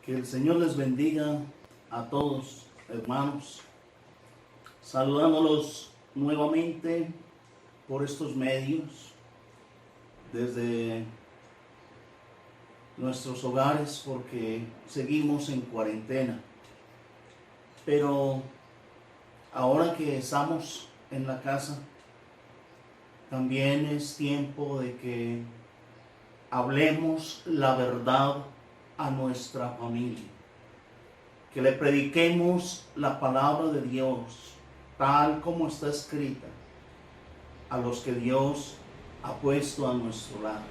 Que el Señor les bendiga a todos, hermanos, saludándolos nuevamente por estos medios, desde nuestros hogares, porque seguimos en cuarentena. Pero ahora que estamos en la casa, también es tiempo de que hablemos la verdad a nuestra familia, que le prediquemos la palabra de Dios tal como está escrita a los que Dios ha puesto a nuestro lado.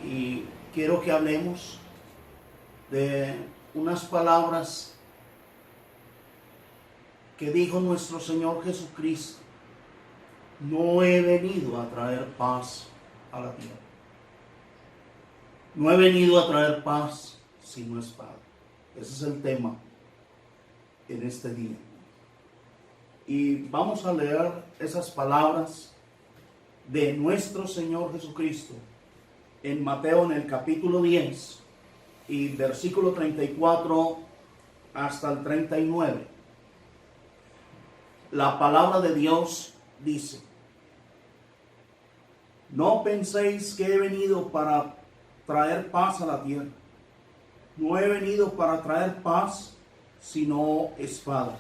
Y quiero que hablemos de unas palabras que dijo nuestro Señor Jesucristo: no he venido a traer paz a la tierra. No he venido a traer paz sino espada. Ese es el tema en este día. Y vamos a leer esas palabras de nuestro Señor Jesucristo en Mateo, en el capítulo 10 y versículo 34 hasta el 39. La palabra de Dios dice: no penséis que he venido para traer paz a la tierra. No he venido para traer paz, sino espada.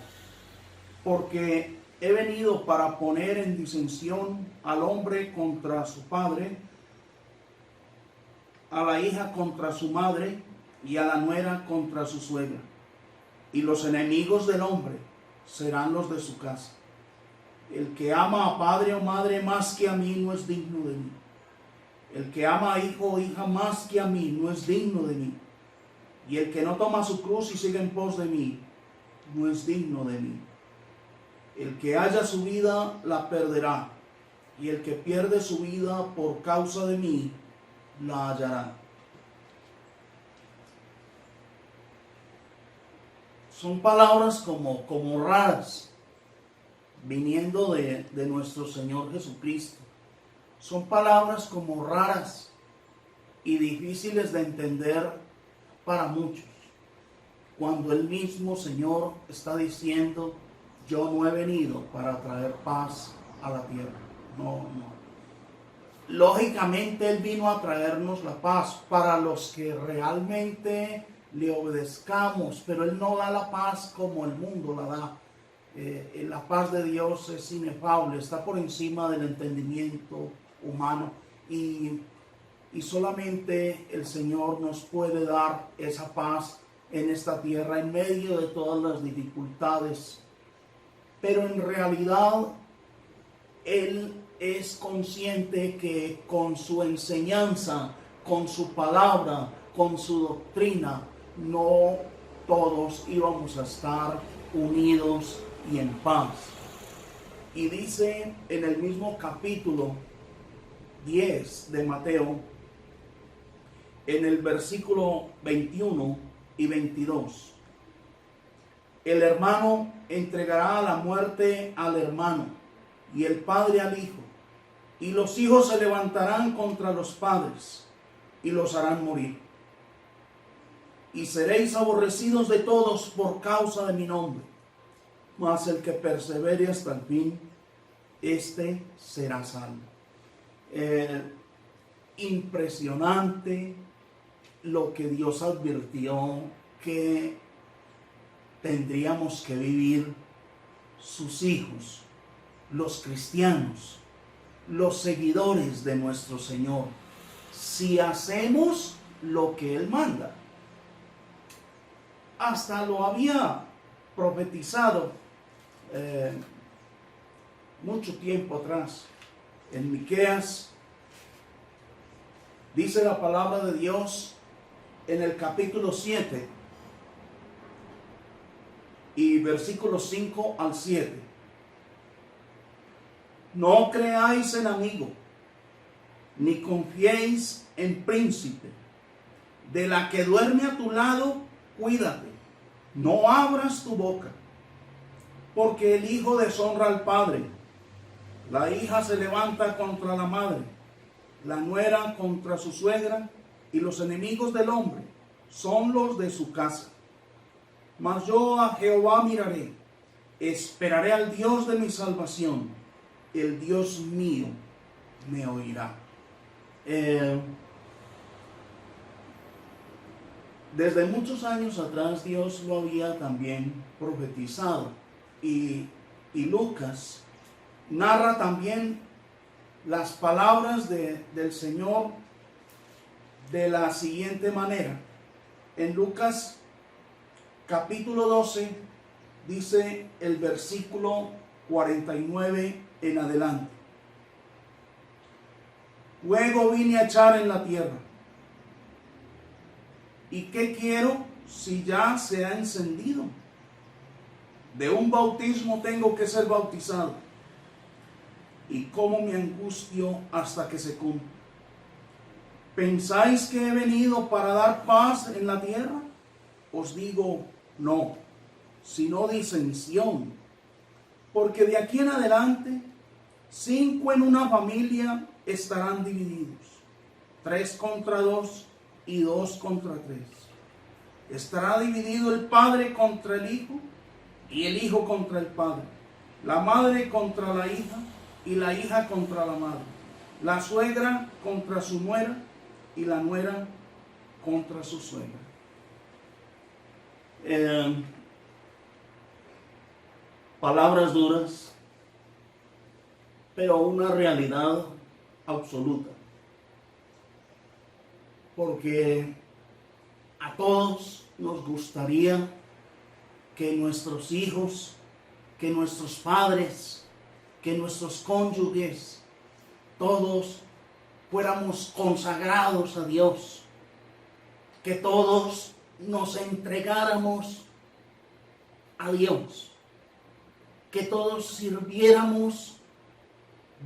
Porque he venido para poner en disensión al hombre contra su padre, a la hija contra su madre, y a la nuera contra su suegra. Y los enemigos del hombre serán los de su casa. El que ama a padre o madre más que a mí no es digno de mí. El que ama a hijo o hija más que a mí no es digno de mí. Y el que no toma su cruz y sigue en pos de mí no es digno de mí. El que haya su vida la perderá, y el que pierde su vida por causa de mí la hallará. Son palabras como raras, viniendo de nuestro Señor Jesucristo. Son palabras como raras y difíciles de entender para muchos, cuando el mismo Señor está diciendo: yo no he venido para traer paz a la tierra. No. Lógicamente Él vino a traernos la paz para los que realmente le obedezcamos, pero Él no da la paz como el mundo la da. La paz de Dios es inefable, está por encima del entendimiento humano, y solamente el Señor nos puede dar esa paz en esta tierra en medio de todas las dificultades. Pero en realidad Él es consciente que con su enseñanza, con su palabra, con su doctrina, no todos íbamos a estar unidos y en paz. Y dice en el mismo capítulo 10 de Mateo, en el versículo 21 y 22, el hermano entregará a la muerte al hermano, y el padre al hijo, y los hijos se levantarán contra los padres y los harán morir. Y seréis aborrecidos de todos por causa de mi nombre, mas el que persevere hasta el fin, éste será salvo. Impresionante lo que Dios advirtió que tendríamos que vivir sus hijos, los cristianos, los seguidores de nuestro Señor, si hacemos lo que Él manda. Hasta lo había profetizado mucho tiempo atrás. En Miqueas dice la palabra de Dios en el capítulo 7 y versículos 5 al 7. No creáis en amigo, ni confiéis en príncipe. De la que duerme a tu lado, cuídate. No abras tu boca, porque el hijo deshonra al padre. La hija se levanta contra la madre, la nuera contra su suegra, y los enemigos del hombre son los de su casa. Mas yo a Jehová miraré, esperaré al Dios de mi salvación, el Dios mío me oirá. Desde muchos años atrás Dios lo había también profetizado, y Lucas narra también las palabras del Señor de la siguiente manera. En Lucas capítulo 12 dice el versículo 49 en adelante: luego vine a echar en la tierra. ¿Y qué quiero si ya se ha encendido? De un bautismo tengo que ser bautizado, y cómo me angustio hasta que se cumpla. ¿Pensáis que he venido para dar paz en la tierra? Os digo, no, sino disensión. Porque de aquí en adelante, 5 en una familia estarán divididos, 3 contra 2 y 2 contra 3. Estará dividido el padre contra el hijo y el hijo contra el padre, la madre contra la hija y la hija contra la madre, la suegra contra su nuera y la nuera contra su suegra. Palabras duras, pero una realidad absoluta. Porque a todos nos gustaría que nuestros hijos, que nuestros padres, que nuestros cónyuges, todos fuéramos consagrados a Dios, que todos nos entregáramos a Dios, que todos sirviéramos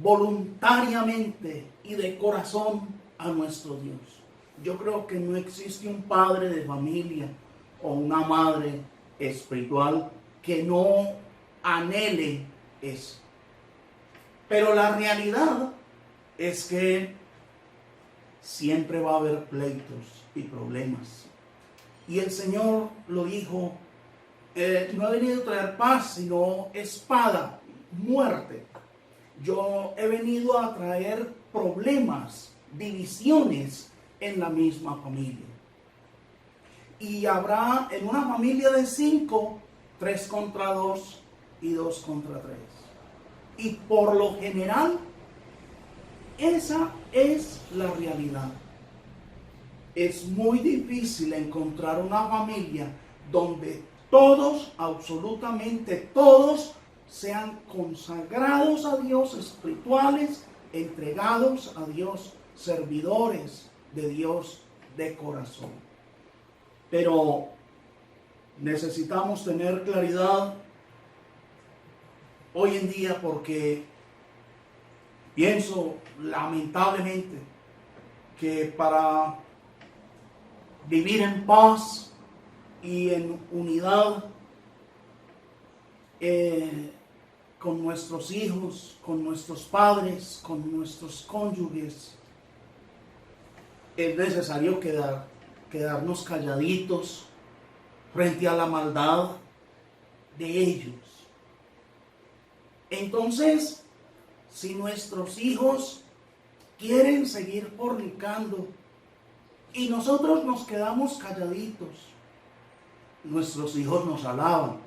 voluntariamente y de corazón a nuestro Dios. Yo creo que no existe un padre de familia o una madre espiritual que no anhele eso. Pero la realidad es que siempre va a haber pleitos y problemas. Y el Señor lo dijo, no he venido a traer paz, sino espada, muerte. Yo he venido a traer problemas, divisiones en la misma familia. Y habrá en una familia de 5, 3 contra 2 y 2 contra 3. Y por lo general, esa es la realidad. Es muy difícil encontrar una familia donde todos, absolutamente todos, sean consagrados a Dios, espirituales, entregados a Dios, servidores de Dios de corazón. Pero necesitamos tener claridad hoy en día, porque pienso lamentablemente que para vivir en paz y en unidad con nuestros hijos, con nuestros padres, con nuestros cónyuges, es necesario quedarnos calladitos frente a la maldad de ellos. Entonces, si nuestros hijos quieren seguir fornicando y nosotros nos quedamos calladitos, nuestros hijos nos alaban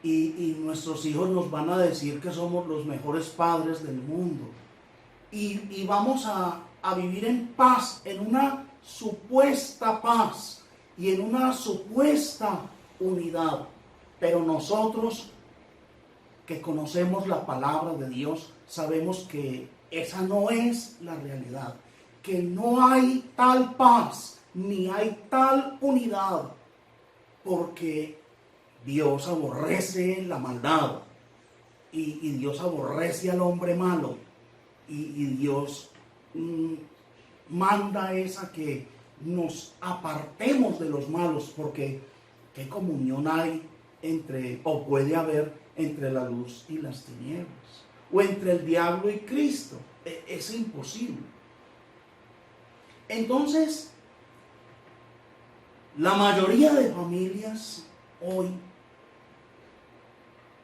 y nuestros hijos nos van a decir que somos los mejores padres del mundo, y vamos a vivir en paz, en una supuesta paz y en una supuesta unidad. Pero nosotros que conocemos la palabra de Dios sabemos que esa no es la realidad, que no hay tal paz ni hay tal unidad, porque Dios aborrece la maldad y Dios aborrece al hombre malo, y Dios manda es a que nos apartemos de los malos, porque ¿qué comunión hay o puede haber entre la luz y las tinieblas? O entre el diablo y Cristo. Es imposible. Entonces, La mayoría de familias hoy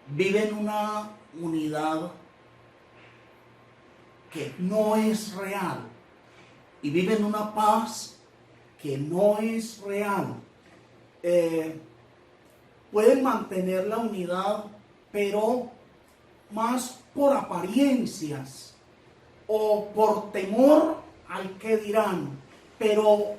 viven una unidad que no es real y viven una paz que no es real. Pueden mantener la unidad, pero más por apariencias o por temor al que dirán, pero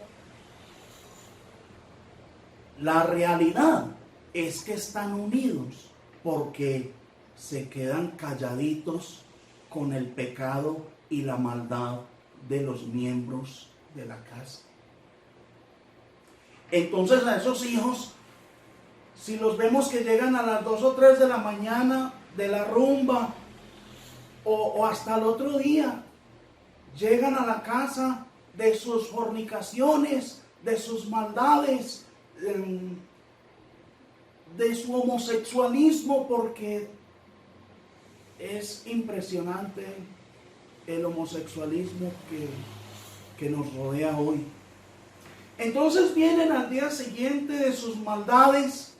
la realidad es que están unidos porque se quedan calladitos con el pecado y la maldad de los miembros de la casa. Entonces a esos hijos, si los vemos que llegan a las 2 o 3 de la mañana de la rumba o hasta el otro día, llegan a la casa de sus fornicaciones, de sus maldades, de su homosexualismo, porque es impresionante el homosexualismo que nos rodea hoy. Entonces vienen al día siguiente de sus maldades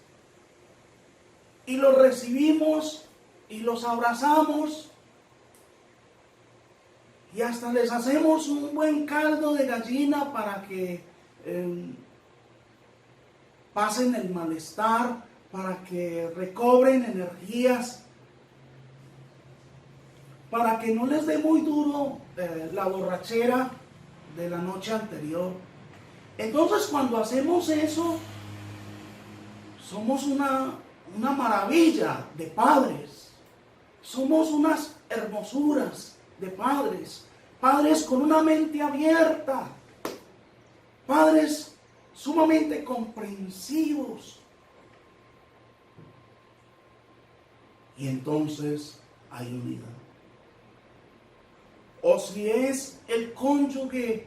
y los recibimos y los abrazamos y hasta les hacemos un buen caldo de gallina para que pasen el malestar, para que recobren energías, para que no les dé muy duro la borrachera de la noche anterior. Entonces cuando hacemos eso, somos una maravilla de padres, somos unas hermosuras de padres, padres con una mente abierta, padres sumamente comprensivos. Y entonces hay unidad. O si es el cónyuge,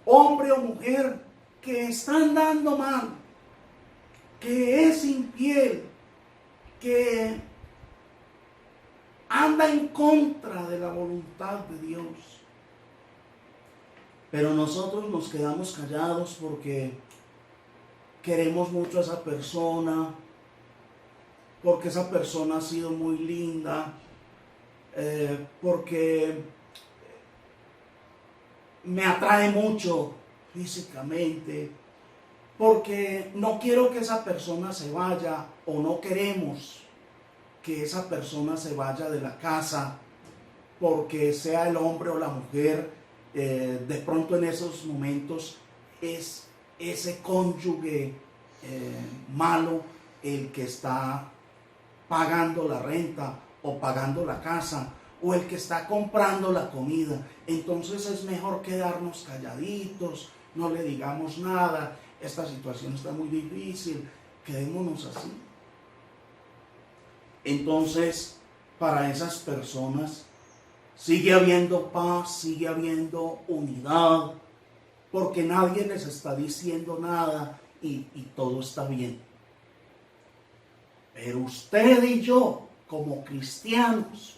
hombre o mujer, que está andando mal, que es infiel, que anda en contra de la voluntad de Dios. Pero nosotros nos quedamos callados porque queremos mucho a esa persona, porque esa persona ha sido muy linda, porque me atrae mucho físicamente, porque no quiero que esa persona se vaya o no queremos que esa persona se vaya de la casa, porque sea el hombre o la mujer, de pronto en esos momentos es ese cónyuge malo el que está pagando la renta o pagando la casa o el que está comprando la comida. Entonces es mejor quedarnos calladitos, no le digamos nada, esta situación está muy difícil, quedémonos así. Entonces, para esas personas sigue habiendo paz, sigue habiendo unidad, porque nadie les está diciendo nada y todo está bien. Pero usted y yo, como cristianos,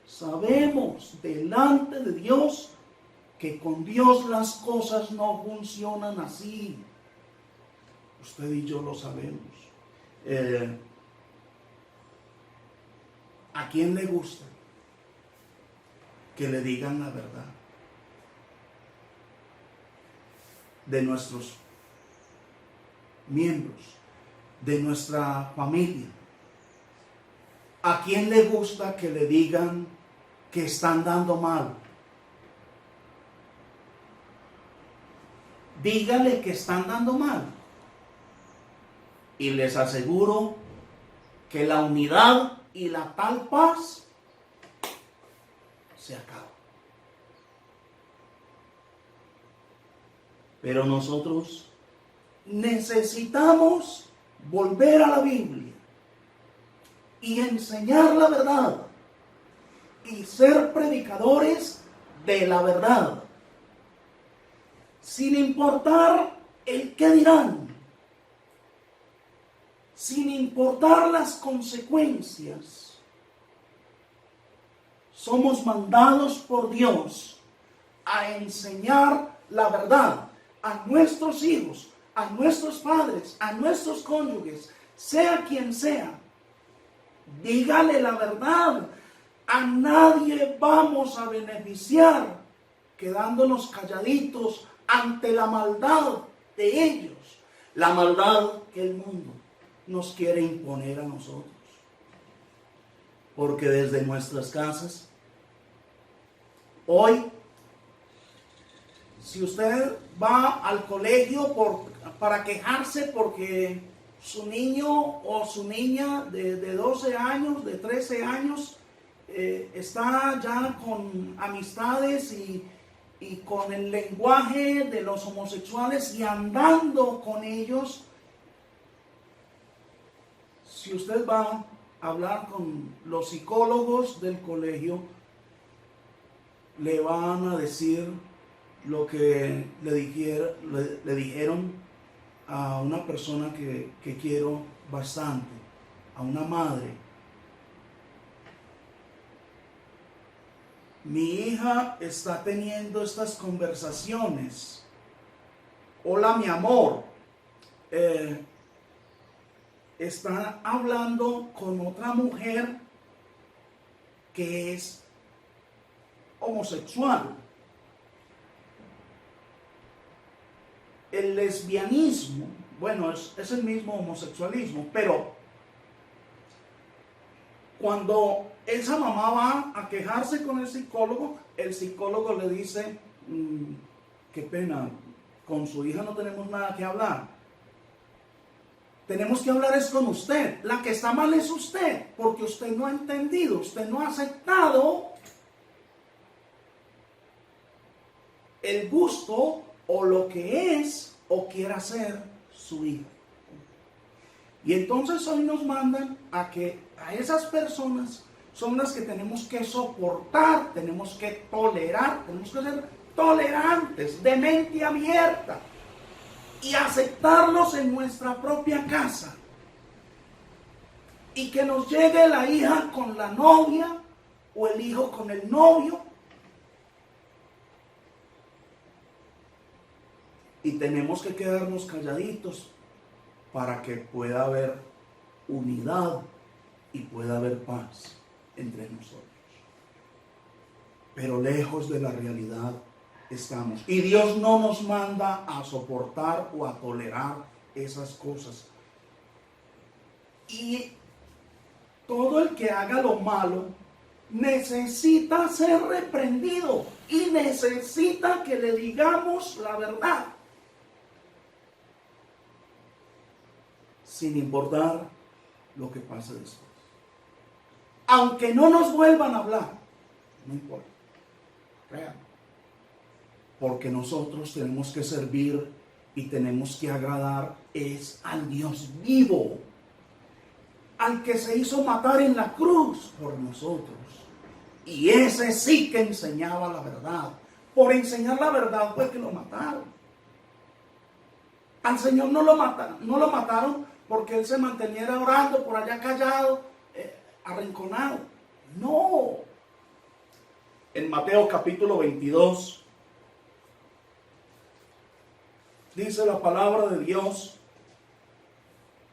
sabemos delante de Dios que con Dios las cosas no funcionan así. Usted y yo lo sabemos. ¿A quién le gusta que le digan la verdad? De nuestros miembros, de nuestra familia. ¿A quién le gusta que le digan que están dando mal? Dígale que están dando mal. Y les aseguro que la unidad y la tal paz se acaba. Pero nosotros necesitamos volver a la Biblia y enseñar la verdad y ser predicadores de la verdad, sin importar el qué dirán, sin importar las consecuencias. Somos mandados por Dios a enseñar la verdad a nuestros hijos, a nuestros padres, a nuestros cónyuges, sea quien sea, dígale la verdad. A nadie vamos a beneficiar quedándonos calladitos ante la maldad de ellos, la maldad que el mundo nos quiere imponer a nosotros. Porque desde nuestras casas, hoy, si usted va al colegio para quejarse porque su niño o su niña de 12 años, de 13 años, está ya con amistades y con el lenguaje de los homosexuales y andando con ellos, si usted va a hablar con los psicólogos del colegio, le van a decir lo que le dijeron a una persona que quiero bastante, a una madre. Mi hija está teniendo estas conversaciones. Hola, mi amor. Está hablando con otra mujer que es homosexual. El lesbianismo, bueno, es el mismo homosexualismo, pero cuando esa mamá va a quejarse con el psicólogo le dice, qué pena, con su hija no tenemos nada que hablar. Tenemos que hablar es con usted. La que está mal es usted, porque usted no ha entendido, usted no ha aceptado el gusto o lo que es o quiere hacer su hija. Y entonces hoy nos mandan a que a esas personas son las que tenemos que soportar, tenemos que tolerar, tenemos que ser tolerantes, de mente abierta y aceptarlos en nuestra propia casa. Y que nos llegue la hija con la novia o el hijo con el novio. Y tenemos que quedarnos calladitos para que pueda haber unidad y pueda haber paz entre nosotros. Pero lejos de la realidad estamos. Y Dios no nos manda a soportar o a tolerar esas cosas. Y todo el que haga lo malo necesita ser reprendido y necesita que le digamos la verdad. Sin importar lo que pase después. Aunque no nos vuelvan a hablar, no importa. Real. Porque nosotros tenemos que servir y tenemos que agradar es al Dios vivo, al que se hizo matar en la cruz por nosotros. Y ese sí que enseñaba la verdad. Por enseñar la verdad fue que lo mataron. Al Señor no lo mataron porque Él se manteniera orando por allá callado, arrinconado. No. En Mateo capítulo 22 dice la palabra de Dios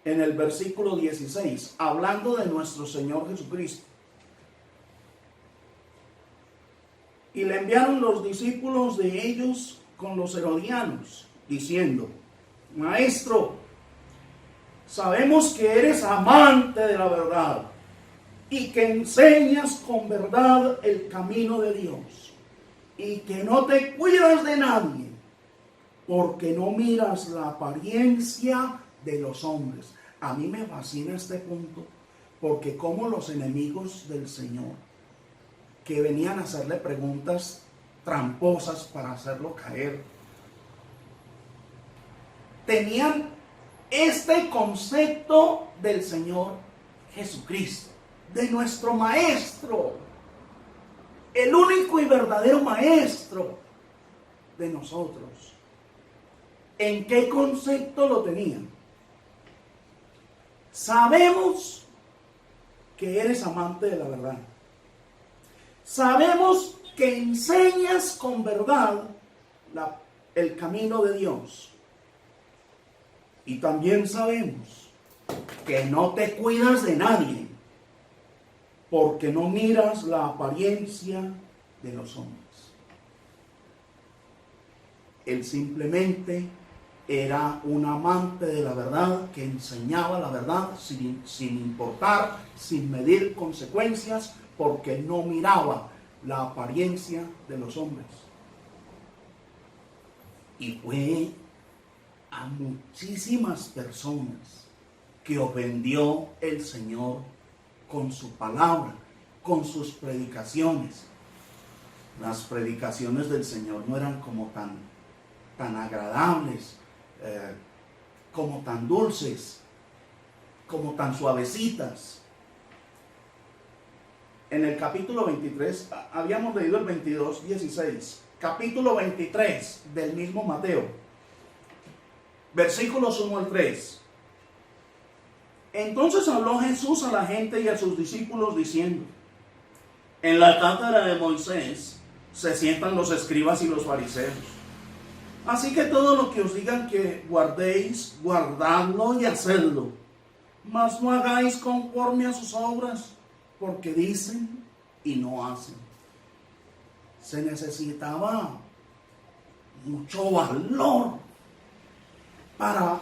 en el versículo 16, hablando de nuestro Señor Jesucristo. Y le enviaron los discípulos de ellos con los herodianos, diciendo: Maestro, sabemos que eres amante de la verdad y que enseñas con verdad el camino de Dios y que no te cuidas de nadie, porque no miras la apariencia de los hombres. A mí me fascina este punto, porque como los enemigos del Señor, que venían a hacerle preguntas tramposas para hacerlo caer, tenían este concepto del Señor Jesucristo, de nuestro Maestro, el único y verdadero Maestro de nosotros. ¿En qué concepto lo tenían? Sabemos que eres amante de la verdad. Sabemos que enseñas con verdad el camino de Dios. Y también sabemos que no te cuidas de nadie, porque no miras la apariencia de los hombres. Él simplemente era un amante de la verdad que enseñaba la verdad sin importar, sin medir consecuencias, porque no miraba la apariencia de los hombres. Y fue a muchísimas personas que ofendió el Señor con su palabra, con sus predicaciones. Las predicaciones del Señor no eran como tan agradables, como tan dulces, como tan suavecitas. En el capítulo 23, habíamos leído el 22, 16, capítulo 23 del mismo Mateo, versículos 1 al 3. Entonces habló Jesús a la gente y a sus discípulos diciendo: en la cátedra de Moisés se sientan los escribas y los fariseos. Así que todo lo que os digan que guardéis, guardadlo y hacedlo. Mas no hagáis conforme a sus obras, porque dicen y no hacen. Se necesitaba mucho valor para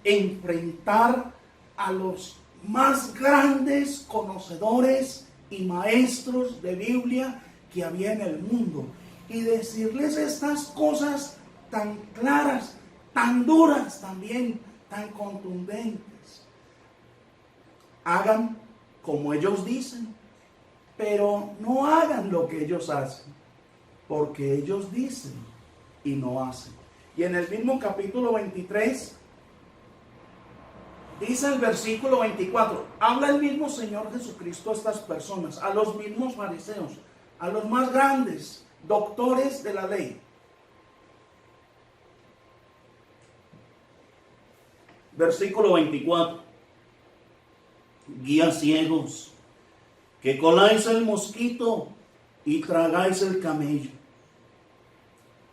enfrentar a los más grandes conocedores y maestros de Biblia que había en el mundo y decirles estas cosas tan claras, tan duras también, tan contundentes. Hagan como ellos dicen, pero no hagan lo que ellos hacen, porque ellos dicen y no hacen. Y en el mismo capítulo 23, dice el versículo 24, habla el mismo Señor Jesucristo a estas personas, a los mismos fariseos, a los más grandes doctores de la ley. Versículo 24. Guías ciegos, que coláis el mosquito y tragáis el camello.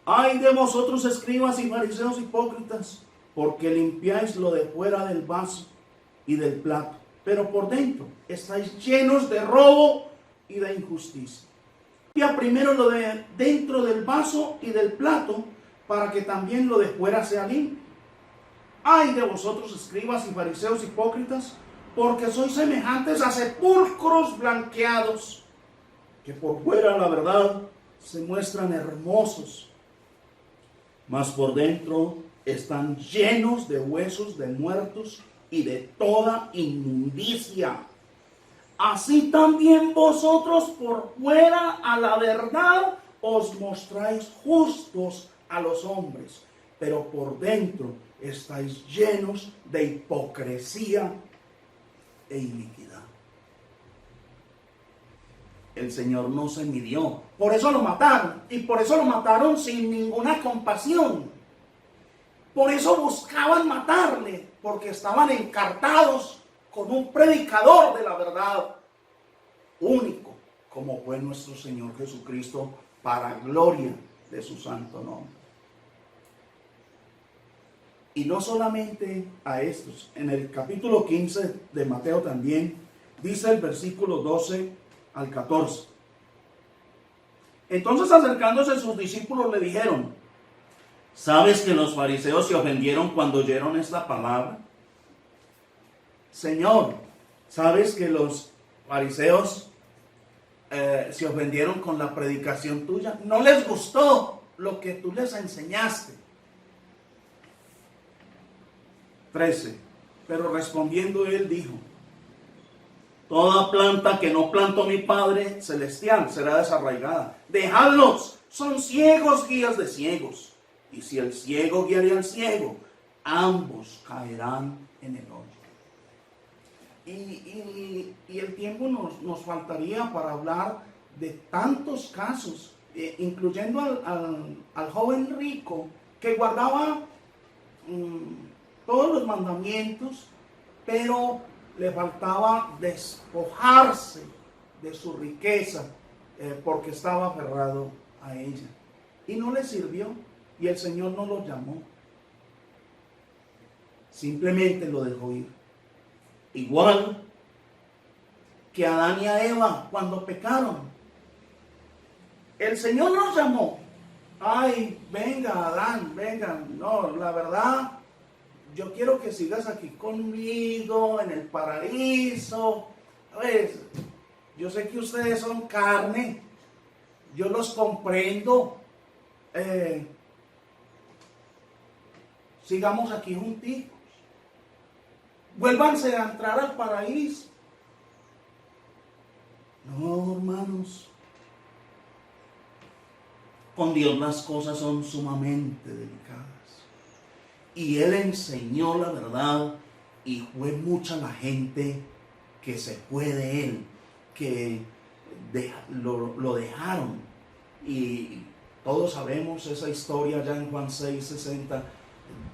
Ay de vosotros, escribas y fariseos hipócritas, porque limpiáis lo de fuera del vaso y del plato, pero por dentro estáis llenos de robo y de injusticia. Limpia primero lo de dentro del vaso y del plato, para que también lo de fuera sea limpio. Ay de vosotros, escribas y fariseos hipócritas, porque sois semejantes a sepulcros blanqueados, que por fuera, la verdad, se muestran hermosos, mas por dentro están llenos de huesos de muertos y de toda inmundicia. Así también vosotros por fuera, a la verdad, os mostráis justos a los hombres, pero por dentro estáis llenos de hipocresía e iniquidad. El Señor no se midió, por eso lo mataron, y por eso lo mataron sin ninguna compasión. Por eso buscaban matarle, porque estaban encartados con un predicador de la verdad único, como fue nuestro Señor Jesucristo, para gloria de su santo nombre. Y no solamente a estos, en el capítulo 15 de Mateo también, dice el versículo 12 al 14. Entonces, acercándose sus discípulos, le dijeron: ¿sabes que los fariseos se ofendieron cuando oyeron esta palabra? Señor, ¿sabes que los fariseos se ofendieron con la predicación tuya? No les gustó lo que tú les enseñaste. 13. Pero respondiendo él dijo: toda planta que no plantó mi Padre Celestial será desarraigada. Dejadlos, son ciegos, guías de ciegos. Y si el ciego guiare al ciego, ambos caerán en el hoyo. Y el tiempo nos faltaría para hablar de tantos casos, incluyendo al joven rico que guardaba todos los mandamientos, pero le faltaba despojarse de su riqueza porque estaba aferrado a ella. Y no le sirvió, y el Señor no lo llamó. Simplemente lo dejó ir. Igual que Adán y a Eva cuando pecaron. El Señor los llamó. Ay, venga Adán, venga. No, la verdad, yo quiero que sigas aquí conmigo en el paraíso. Pues, yo sé que ustedes son carne. Yo los comprendo. Sigamos aquí juntitos. Vuélvanse a entrar al paraíso. No, hermanos. Con Dios las cosas son sumamente delicadas. Y Él enseñó la verdad y fue mucha la gente que se fue de Él, que lo dejaron. Y todos sabemos esa historia ya en Juan 6:60.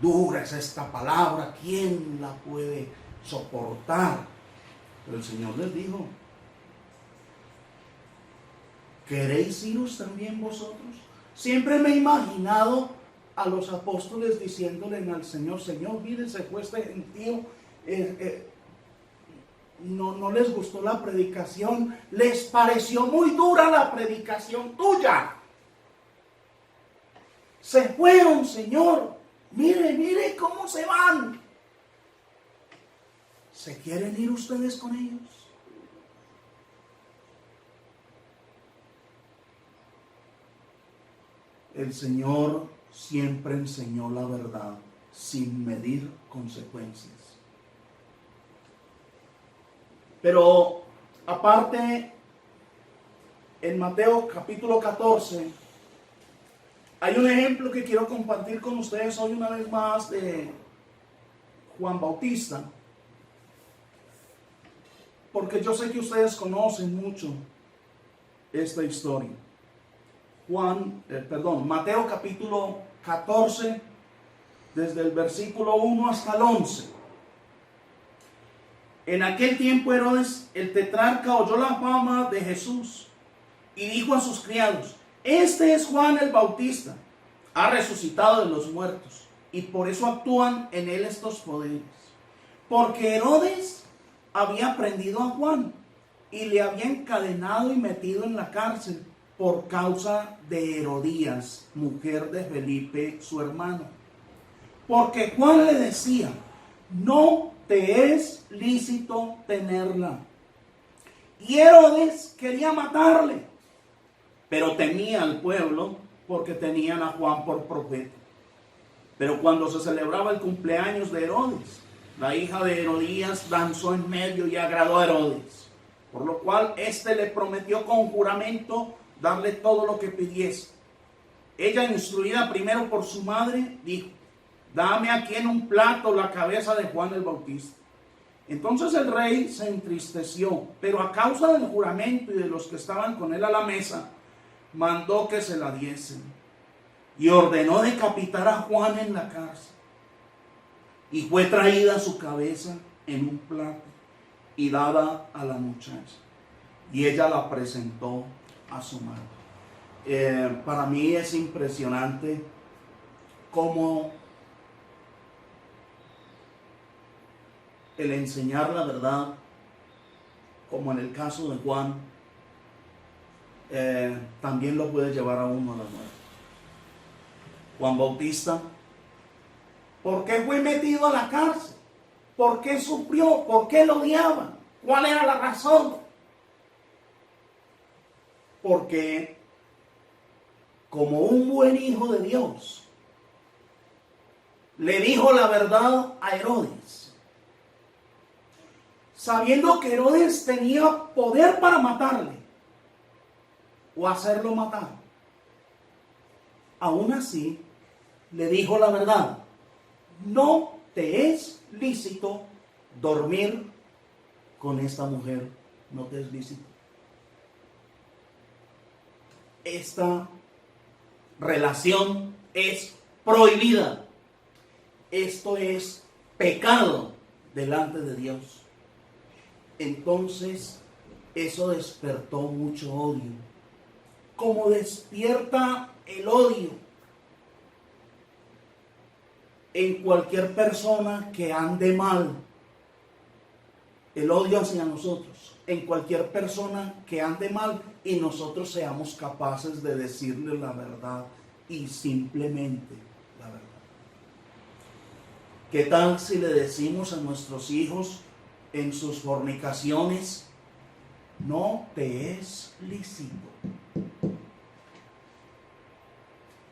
Dura es esta palabra, ¿quién la puede soportar? Pero el Señor les dijo, ¿queréis iros también vosotros? Siempre me he imaginado a los apóstoles diciéndole al Señor, Señor, mire, se fue este gentío, no les gustó la predicación, les pareció muy dura la predicación tuya. Se fueron, Señor, mire cómo se van. ¿Se quieren ir ustedes con ellos? El Señor siempre enseñó la verdad sin medir consecuencias. Pero aparte, en Mateo capítulo 14, hay un ejemplo que quiero compartir con ustedes hoy una vez más de Juan Bautista. Porque yo sé que ustedes conocen mucho esta historia. Mateo capítulo 14, desde el versículo 1 hasta el 11. En aquel tiempo Herodes el tetrarca oyó la fama de Jesús y dijo a sus criados, este es Juan el Bautista, ha resucitado de los muertos y por eso actúan en él estos poderes. Porque Herodes había prendido a Juan y le había encadenado y metido en la cárcel por causa de Herodías, mujer de Felipe, su hermano. Porque Juan le decía, no te es lícito tenerla. Y Herodes quería matarle, pero temía al pueblo porque tenían a Juan por profeta. Pero cuando se celebraba el cumpleaños de Herodes, la hija de Herodías danzó en medio y agradó a Herodes, por lo cual éste le prometió con juramento darle todo lo que pidiese. Ella, instruida primero por su madre, dijo, dame aquí en un plato la cabeza de Juan el Bautista. Entonces el rey se entristeció, pero a causa del juramento y de los que estaban con él a la mesa, mandó que se la diesen y ordenó decapitar a Juan en la cárcel. Y fue traída su cabeza en un plato y dada a la muchacha, y ella la presentó a su madre. Para mí es impresionante cómo el enseñar la verdad, como en el caso de Juan, también lo puede llevar a uno a la muerte. Juan Bautista, ¿por qué fue metido a la cárcel? ¿Por qué sufrió? ¿Por qué lo odiaban? ¿Cuál era la razón? Porque como un buen hijo de Dios, le dijo la verdad a Herodes, sabiendo que Herodes tenía poder para matarle o hacerlo matar. Aún así, le dijo la verdad, no te es lícito dormir con esta mujer, no te es lícito. Esta relación es prohibida. Esto es pecado delante de Dios. Entonces, eso despertó mucho odio. Como despierta el odio en cualquier persona que ande mal, el odio hacia nosotros, en cualquier persona que ande mal y nosotros seamos capaces de decirle la verdad y simplemente la verdad. ¿Qué tal si le decimos a nuestros hijos en sus fornicaciones, no te es lícito?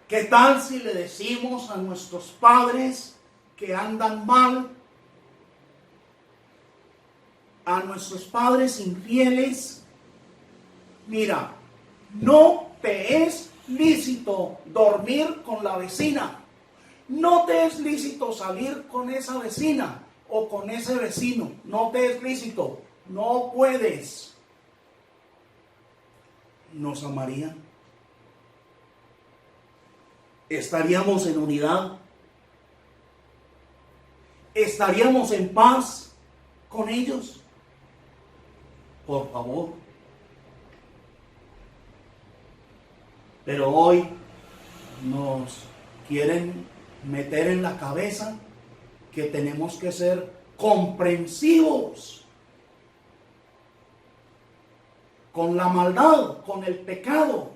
¿Qué tal si le decimos a nuestros padres que andan mal, a nuestros padres infieles, mira, no te es lícito dormir con la vecina, no te es lícito salir con esa vecina o con ese vecino, no te es lícito, no puedes? ¿Nos amarían? ¿Estaríamos en unidad? ¿Estaríamos en paz con ellos? Por favor. Pero hoy nos quieren meter en la cabeza que tenemos que ser comprensivos con la maldad, con el pecado,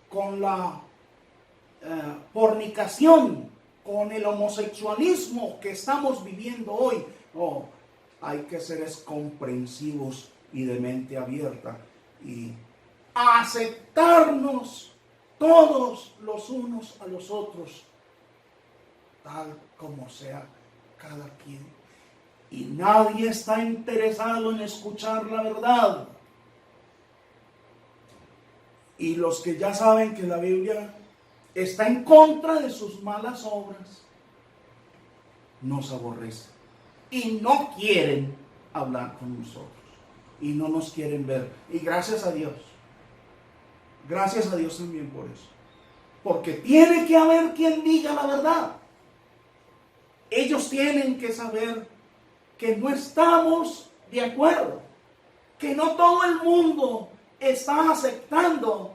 con la fornicación, con el homosexualismo que estamos viviendo hoy. No, hay que ser comprensivos y de mente abierta y aceptarnos todos los unos a los otros, tal como sea cada quien. Y nadie está interesado en escuchar la verdad. Y los que ya saben que la Biblia está en contra de sus malas obras, nos aborrecen y no quieren hablar con nosotros y no nos quieren ver. Y gracias a Dios también por eso, porque tiene que haber quien diga la verdad. Ellos tienen que saber que no estamos de acuerdo, que no todo el mundo está aceptando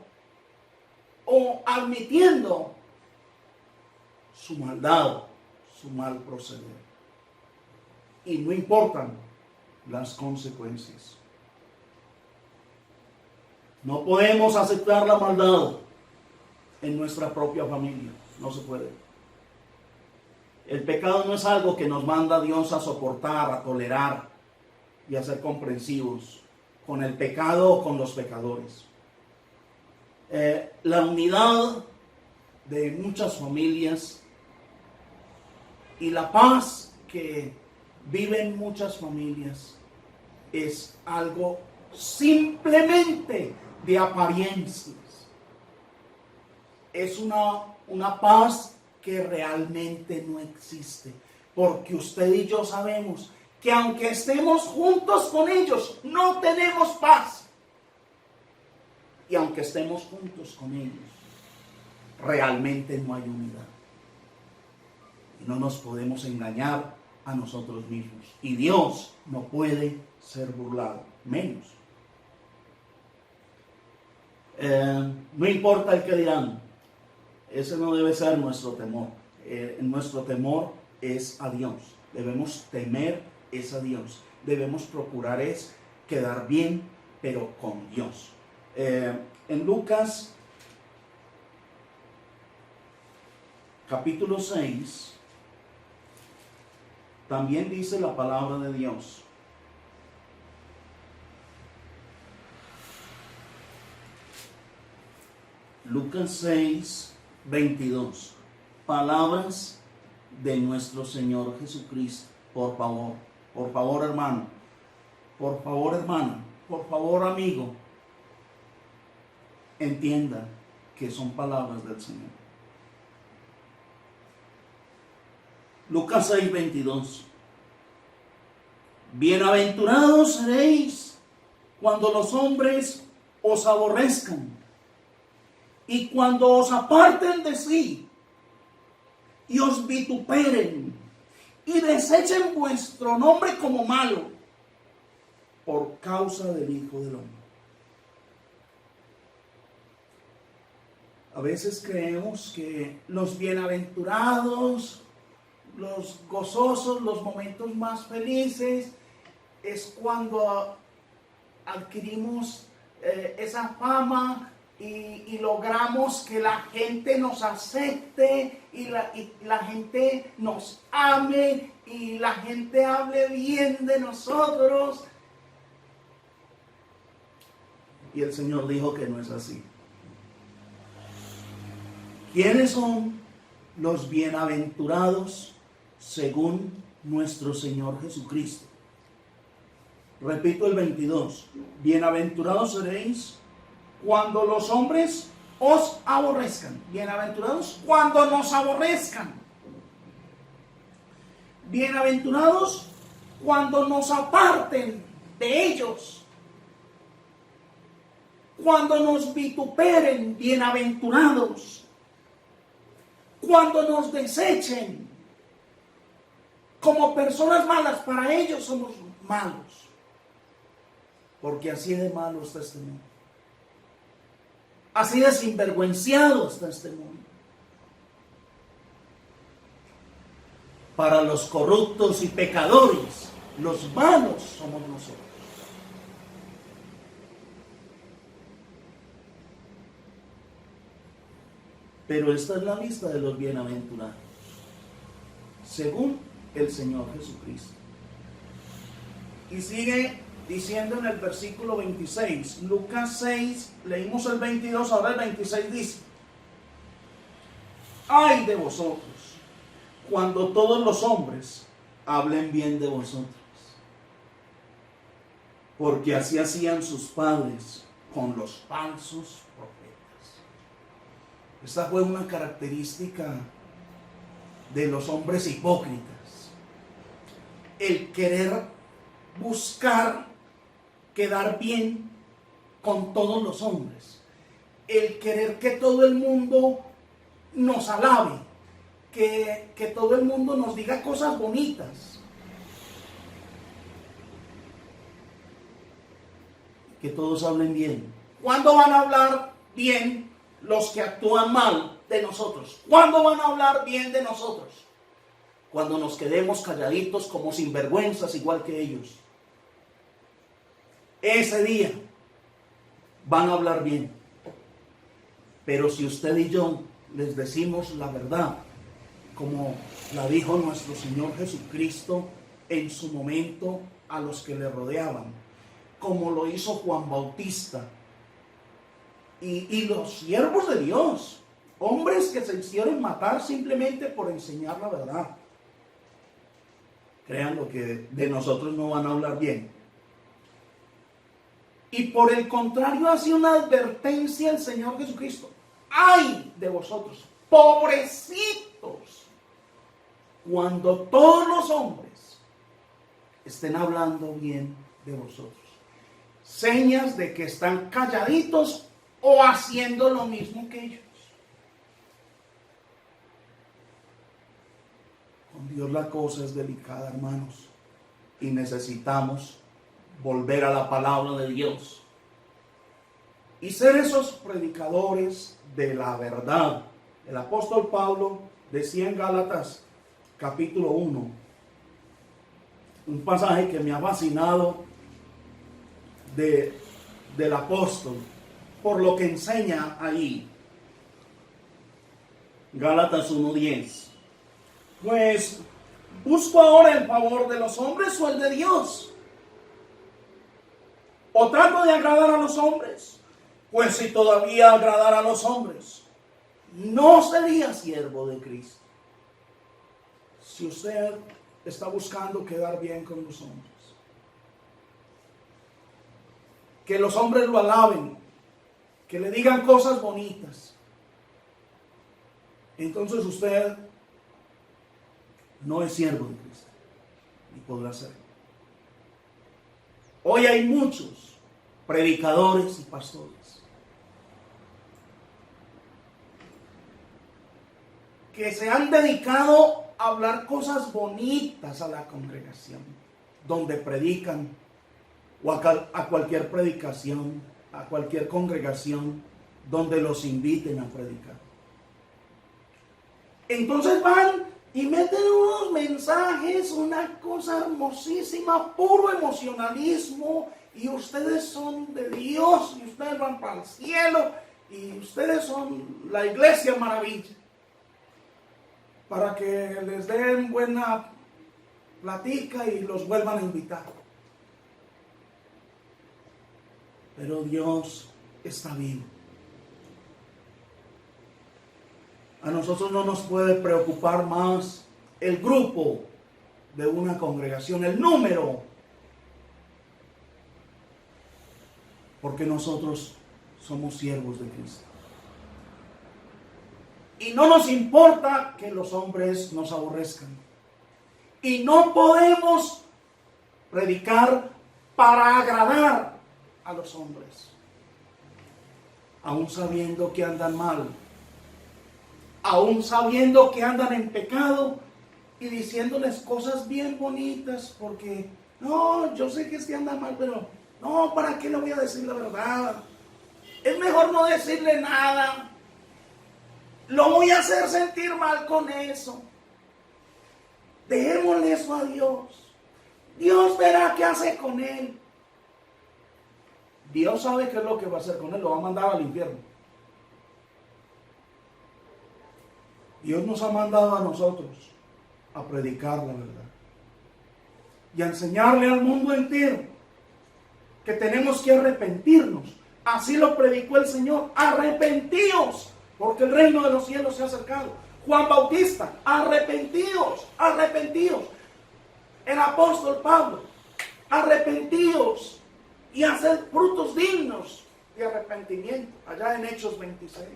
o admitiendo su maldad, su mal proceder. Y no importan las consecuencias. No podemos aceptar la maldad en nuestra propia familia. No se puede. El pecado no es algo que nos manda Dios a soportar, a tolerar y a ser comprensivos con el pecado o con los pecadores. La unidad de muchas familias y la paz que viven muchas familias es algo simplemente de apariencias. Es una paz que realmente no existe, porque usted y yo sabemos que aunque estemos juntos con ellos, no tenemos paz. Y aunque estemos juntos con ellos, realmente no hay unidad. Y no nos podemos engañar a nosotros mismos. Y Dios no puede ser burlado, menos. No importa el que dirán, ese no debe ser nuestro temor. Nuestro temor es a Dios. Debemos temer es a Dios. Debemos procurar es quedar bien, pero con Dios. En Lucas capítulo 6 también dice la palabra de Dios. Lucas 6, 22. Palabras de nuestro Señor Jesucristo. Por favor hermano, por favor hermana, por favor amigo, entienda que son palabras del Señor. Lucas 6, 22. Bienaventurados seréis cuando los hombres os aborrezcan y cuando os aparten de sí y os vituperen y desechen vuestro nombre como malo por causa del Hijo del Hombre. A veces creemos que los bienaventurados, los gozosos, los momentos más felices, es cuando adquirimos esa fama y logramos que la gente nos acepte y la gente nos ame y la gente hable bien de nosotros. Y el Señor dijo que no es así. ¿Quiénes son los bienaventurados según nuestro Señor Jesucristo? Repito el 22. Bienaventurados seréis cuando los hombres os aborrezcan. Bienaventurados cuando nos aborrezcan. Bienaventurados cuando nos aparten de ellos. Cuando nos vituperen, bienaventurados. Cuando nos desechen como personas malas, para ellos somos malos. Porque así de malo está este mundo. Así de sinvergüenciado está este mundo. Para los corruptos y pecadores, los malos somos nosotros. Pero esta es la lista de los bienaventurados, según el Señor Jesucristo. Y sigue diciendo en el versículo 26, Lucas 6, leímos el 22, ahora el 26 dice: ¡ay de vosotros cuando todos los hombres hablen bien de vosotros! Porque así hacían sus padres con los falsos profetas. Esta fue una característica de los hombres hipócritas. El querer buscar quedar bien con todos los hombres. El querer que todo el mundo nos alabe. Que todo el mundo nos diga cosas bonitas. Que todos hablen bien. ¿Cuándo van a hablar bien los que actúan mal de nosotros? ¿Cuándo van a hablar bien de nosotros? Cuando nos quedemos calladitos como sinvergüenzas igual que ellos. Ese día van a hablar bien. Pero si usted y yo les decimos la verdad, como la dijo nuestro Señor Jesucristo en su momento a los que le rodeaban, como lo hizo Juan Bautista, y los siervos de Dios, hombres que se hicieron matar simplemente por enseñar la verdad. Créanlo que de nosotros no van a hablar bien. Y por el contrario hace una advertencia el Señor Jesucristo: ¡ay de vosotros, pobrecitos! Cuando todos los hombres estén hablando bien de vosotros. Señas de que están calladitos o haciendo lo mismo que ellos. Con Dios la cosa es delicada, hermanos, y necesitamos volver a la palabra de Dios y ser esos predicadores de la verdad. El apóstol Pablo decía en Gálatas capítulo 1, un pasaje que me ha fascinado del apóstol por lo que enseña ahí. Gálatas 1:10. Pues, ¿busco ahora el favor de los hombres o el de Dios? ¿O trato de agradar a los hombres? Pues si todavía agradara a los hombres, no sería siervo de Cristo. Si usted está buscando quedar bien con los hombres, que los hombres lo alaben, que le digan cosas bonitas, entonces usted no es siervo de Cristo, ni podrá serlo. Hoy hay muchos predicadores y pastores que se han dedicado a hablar cosas bonitas a la congregación, donde predican, o a cualquier predicación, a cualquier congregación donde los inviten a predicar. Entonces van y meten unos mensaje es una cosa hermosísima, puro emocionalismo, y ustedes son de Dios, y ustedes van para el cielo, y ustedes son la iglesia maravilla, para que les den buena platica y los vuelvan a invitar. Pero Dios está vivo. A nosotros no nos puede preocupar más el grupo de una congregación, el número, porque nosotros somos siervos de Cristo. Y no nos importa que los hombres nos aborrezcan. Y no podemos predicar para agradar a los hombres, aún sabiendo que andan mal, aún sabiendo que andan en pecado, y diciéndoles cosas bien bonitas, porque no, yo sé que este anda mal, pero no, ¿para qué le voy a decir la verdad? Es mejor no decirle nada. Lo voy a hacer sentir mal con eso. Dejémosle eso a Dios. Dios verá qué hace con él. Dios sabe qué es lo que va a hacer con él. Lo va a mandar al infierno. Dios nos ha mandado a nosotros a predicar la verdad y a enseñarle al mundo entero que tenemos que arrepentirnos. Así lo predicó el Señor: arrepentíos, porque el reino de los cielos se ha acercado. Juan Bautista: arrepentíos, arrepentíos. El apóstol Pablo: arrepentíos y hacer frutos dignos de arrepentimiento, allá en Hechos 26.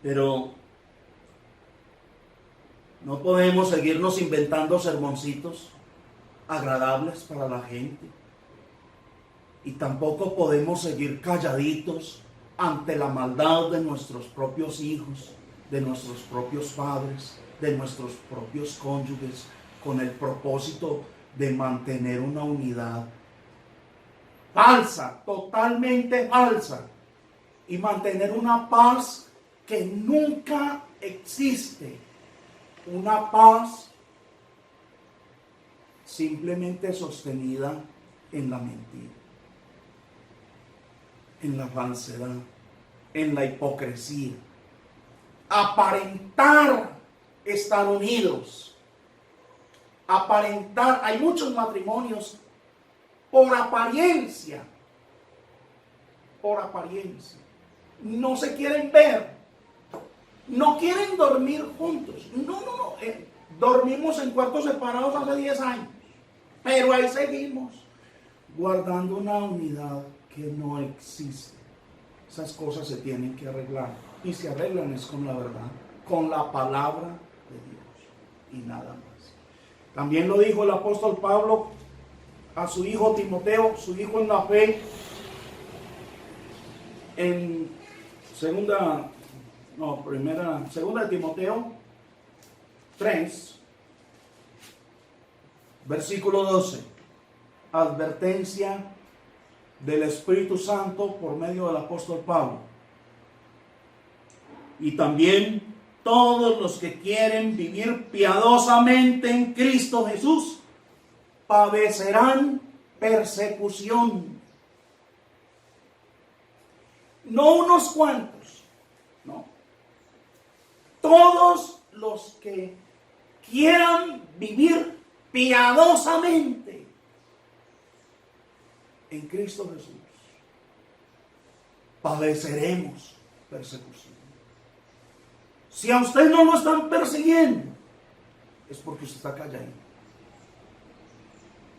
Pero no podemos seguirnos inventando sermoncitos agradables para la gente. Y tampoco podemos seguir calladitos ante la maldad de nuestros propios hijos, de nuestros propios padres, de nuestros propios cónyuges, con el propósito de mantener una unidad falsa, totalmente falsa, y mantener una paz que nunca existe, una paz simplemente sostenida en la mentira, en la falsedad, en la hipocresía. Aparentar estar unidos, aparentar. Hay muchos matrimonios por apariencia, no se quieren ver, no quieren dormir juntos. No. Dormimos en cuartos separados hace 10 años, pero ahí seguimos guardando una unidad que no existe. Esas cosas se tienen que arreglar, y se arreglan es con la verdad, con la palabra de Dios, y nada más. También lo dijo el apóstol Pablo a su hijo Timoteo, su hijo en la fe, en segunda de Timoteo 3, versículo 12. Advertencia del Espíritu Santo por medio del apóstol Pablo. Y también todos los que quieren vivir piadosamente en Cristo Jesús padecerán persecución. No unos cuantos, no. Todos los que quieran vivir piadosamente en Cristo Jesús padeceremos persecución. Si a usted no lo están persiguiendo, es porque usted está callado.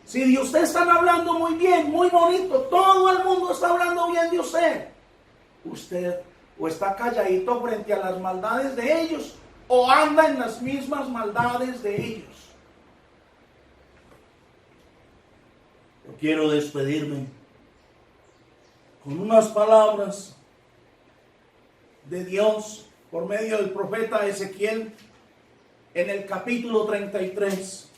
Si de usted están hablando muy bien, muy bonito, todo el mundo está hablando bien de usted, usted o está calladito frente a las maldades de ellos, o anda en las mismas maldades de ellos. Yo quiero despedirme con unas palabras de Dios por medio del profeta Ezequiel en el capítulo 33.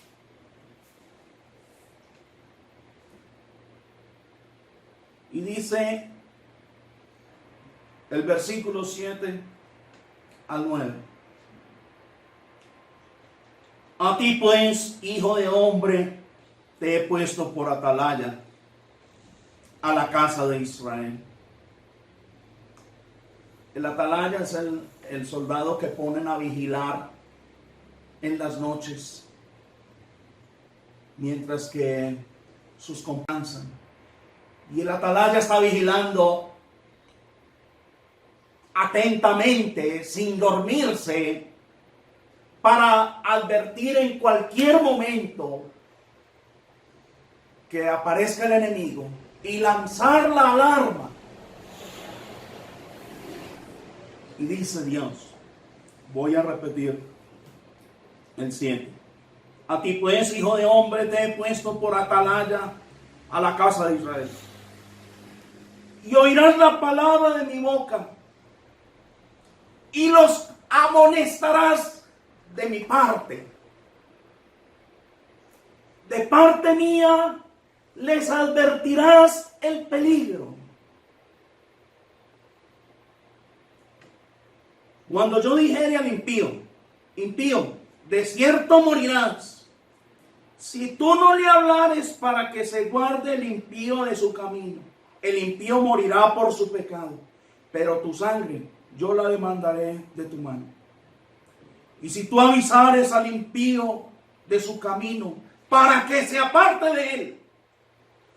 Y dice el versículo 7 al 9. A ti pues, hijo de hombre, te he puesto por atalaya a la casa de Israel. El atalaya es el soldado que ponen a vigilar en las noches, mientras que sus compañeros. Y el atalaya está vigilando atentamente, sin dormirse, para advertir en cualquier momento que aparezca el enemigo y lanzar la alarma. Y dice Dios, voy a repetir el 7. A ti pues, hijo de hombre, te he puesto por atalaya a la casa de Israel. Y oirás la palabra de mi boca, y los amonestarás de mi parte. De parte mía les advertirás el peligro. Cuando yo dijere al impío, impío, de cierto morirás, si tú no le hablares para que se guarde el impío de su camino, el impío morirá por su pecado, pero tu sangre yo la demandaré de tu mano. Y si tú avisares al impío de su camino, para que se aparte de él,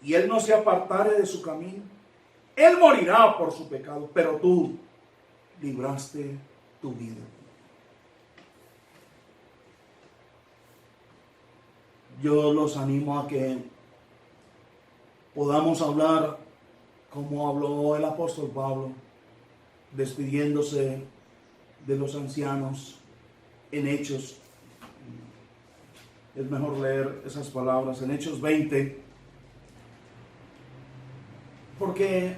y él no se apartare de su camino, él morirá por su pecado, pero tú libraste tu vida. Yo los animo a que podamos hablar como habló el apóstol Pablo, despidiéndose de los ancianos en Hechos. Es mejor leer esas palabras en Hechos 20, porque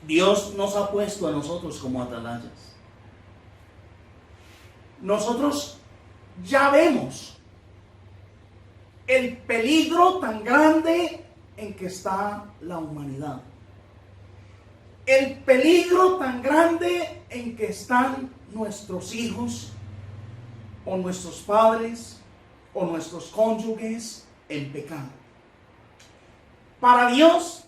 Dios nos ha puesto a nosotros como atalayas. Nosotros ya vemos el peligro tan grande en que está la humanidad. El peligro tan grande en que están nuestros hijos, o nuestros padres, o nuestros cónyuges en pecado. Para Dios,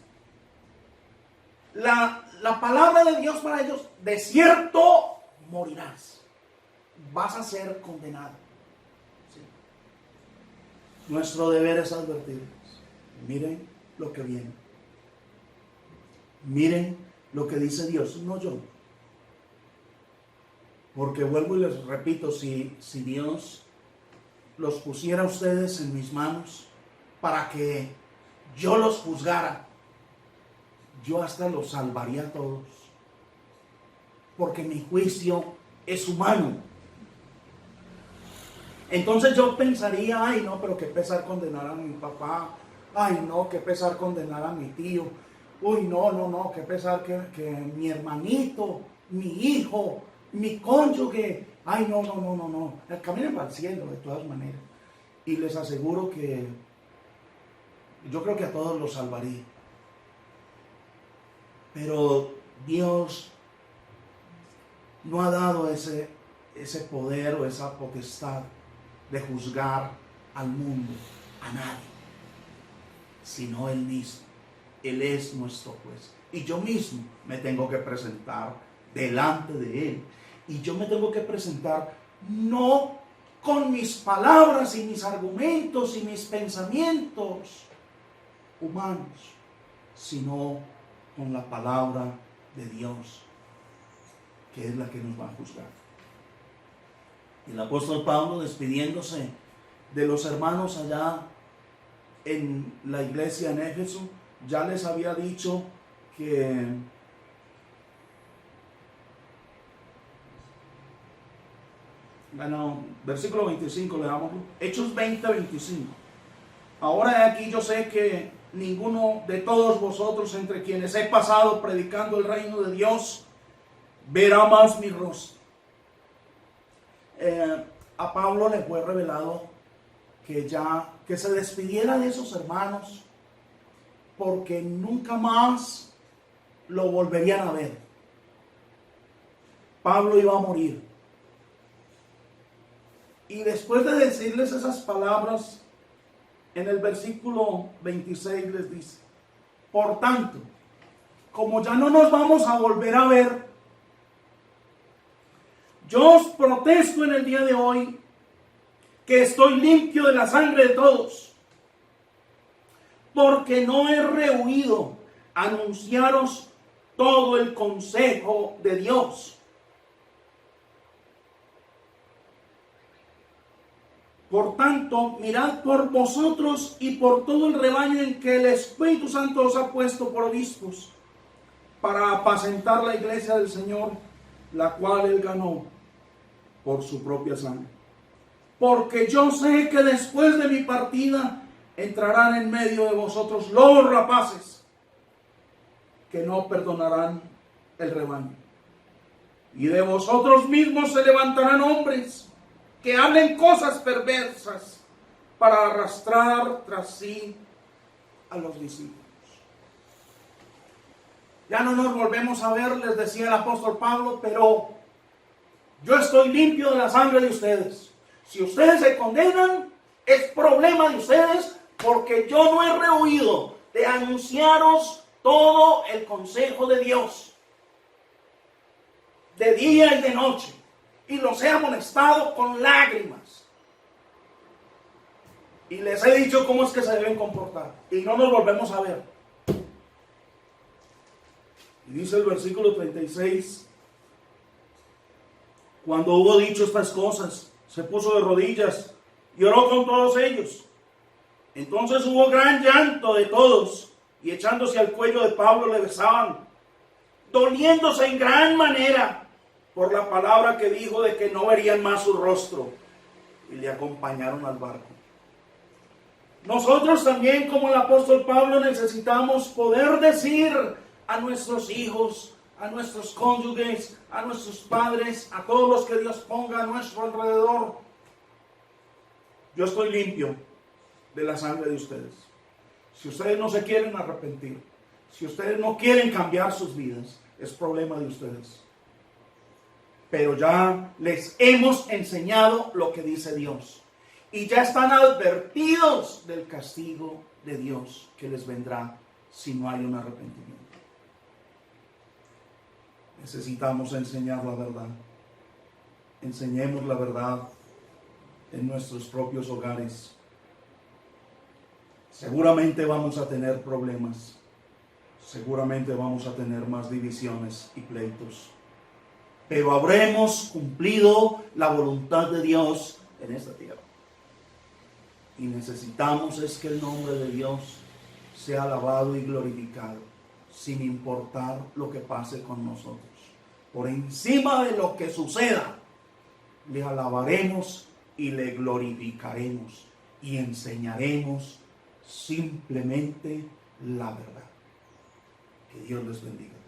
la palabra de Dios para ellos, de cierto morirás, vas a ser condenado. ¿Sí? Nuestro deber es advertirles, miren lo que viene, miren lo que dice Dios, no yo. Porque vuelvo y les repito, si Dios los pusiera a ustedes en mis manos para que yo los juzgara, yo hasta los salvaría a todos. Porque mi juicio es humano. Entonces yo pensaría, ay no, pero qué pesar condenar a mi papá, ay no, qué pesar condenar a mi tío, uy no, qué pesar que mi hermanito, mi hijo, mi cónyuge, ay no, caminen para el cielo de todas maneras. Y les aseguro que yo creo que a todos los salvaría. Pero Dios no ha dado ese poder o esa potestad de juzgar al mundo, a nadie, sino Él mismo. Él es nuestro juez. Y yo mismo me tengo que presentar delante de Él. Y yo me tengo que presentar no con mis palabras y mis argumentos y mis pensamientos humanos, sino con la palabra de Dios, que es la que nos va a juzgar. El apóstol Pablo, despidiéndose de los hermanos allá en la iglesia en Éfeso, ya les había dicho que versículo 25, leámoslo. Hechos 20, 25. Ahora aquí yo sé que ninguno de todos vosotros, entre quienes he pasado predicando el reino de Dios, verá más mi rostro. A Pablo le fue revelado que se despidiera de esos hermanos, porque nunca más lo volverían a ver. Pablo iba a morir. Y después de decirles esas palabras, en el versículo 26 les dice: por tanto, como ya no nos vamos a volver a ver, yo os protesto en el día de hoy que estoy limpio de la sangre de todos, porque no he rehuido anunciaros todo el consejo de Dios. Por tanto, mirad por vosotros y por todo el rebaño en que el Espíritu Santo os ha puesto por obispos, para apacentar la iglesia del Señor, la cual Él ganó por su propia sangre. Porque yo sé que después de mi partida entrarán en medio de vosotros lobos rapaces, que no perdonarán el rebaño. Y de vosotros mismos se levantarán hombres que hablen cosas perversas para arrastrar tras sí a los discípulos. Ya no nos volvemos a ver, les decía el apóstol Pablo, pero yo estoy limpio de la sangre de ustedes. Si ustedes se condenan, es problema de ustedes, porque yo no he rehuido de anunciaros todo el consejo de Dios, de día y de noche, y los he amonestado con lágrimas. Y les he dicho cómo es que se deben comportar. Y no nos volvemos a ver. Y dice el versículo 36, cuando hubo dicho estas cosas, se puso de rodillas y oró con todos ellos. Entonces hubo gran llanto de todos, y echándose al cuello de Pablo le besaban, doliéndose en gran manera por la palabra que dijo de que no verían más su rostro, y le acompañaron al barco. Nosotros también, como el apóstol Pablo, necesitamos poder decir a nuestros hijos, a nuestros cónyuges, a nuestros padres, a todos los que Dios ponga a nuestro alrededor: yo estoy limpio de la sangre de ustedes. Si ustedes no se quieren arrepentir, si ustedes no quieren cambiar sus vidas, es problema de ustedes. Pero ya les hemos enseñado lo que dice Dios. Y ya están advertidos del castigo de Dios que les vendrá si no hay un arrepentimiento. Necesitamos enseñar la verdad. Enseñemos la verdad en nuestros propios hogares. Seguramente vamos a tener problemas. Seguramente vamos a tener más divisiones y pleitos. Pero habremos cumplido la voluntad de Dios en esta tierra. Y necesitamos es que el nombre de Dios sea alabado y glorificado, sin importar lo que pase con nosotros. Por encima de lo que suceda, le alabaremos y le glorificaremos y enseñaremos simplemente la verdad. Que Dios les bendiga.